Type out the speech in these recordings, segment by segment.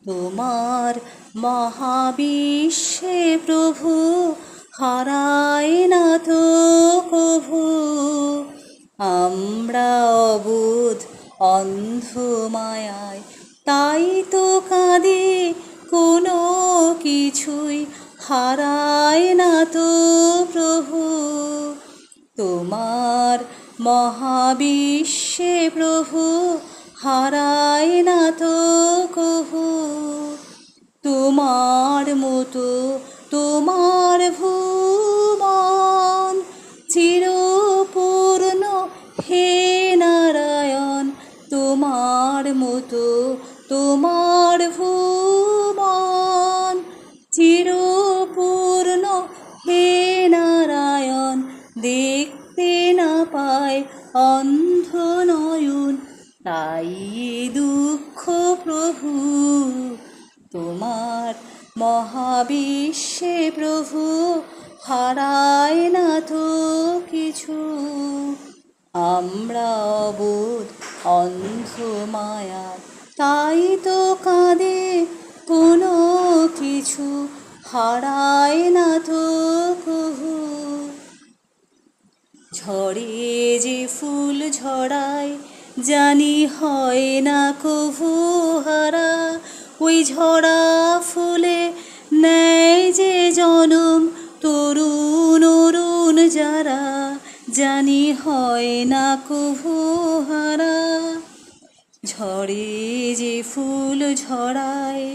তোমার মহাবিশ্বে প্রভু হারায় না তো কভু। আমরা অবুধ অন্ধ মায়ায়, তাই তো কাঁদি, কোনো কিছুই হারায় না তো প্রভু। তোমার মহাবিশ্বে প্রভু হারায় না তো কভু। তোমার মতো তোমার ভুবন চিরপূর্ণ হে নারায়ণ। তোমার মতো তোমার ভুবন চিরপূর্ণ হে নারায়ণ। দেখতে না পায় অন্ধ নয়ন, তাই দুঃখ প্রভু। তোমার মহাবিশ্বে প্রভু হারায় না তো কিছু। আমরা অবুধ অন্ধ মায়ার, তাই তো কাঁদে, কোনো কিছু হারায় না তো কভু। ঝড়ে যে ফুল ঝরায়, জানি হয় না কভু হারা। ওই ঝরা ফুলে নেয় যে জনম তরুণ অরুণ যারা, জানি হয় না কভু হারা। ঝড়ে যে ফুল ঝরায়,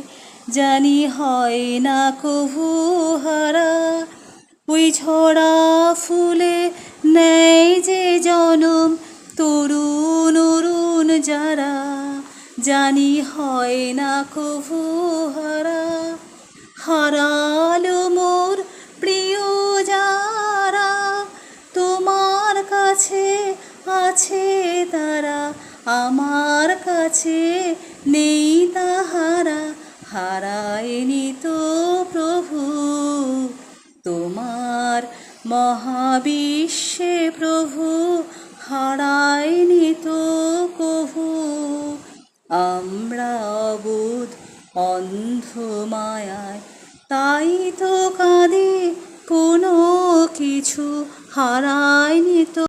জানি হয় না কভু হারা। ওই ঝরা ফুলে নেয় যে জনম তরুণ অরুণ যারা, জানি হয় না কভু হারা। হারালো মোর প্রিয় যারা, তোমার কাছে আছে তারা, আমার কাছে নেই তাহারা। হারায়নি তো প্রভু। তোমার মহাবিশ্বে প্রভু হারায়নি তো কভু। আমরা অবুধ অন্ধ মায়ায়, তাই তো কাঁদি, কোনো কিছু হারায়নি তো।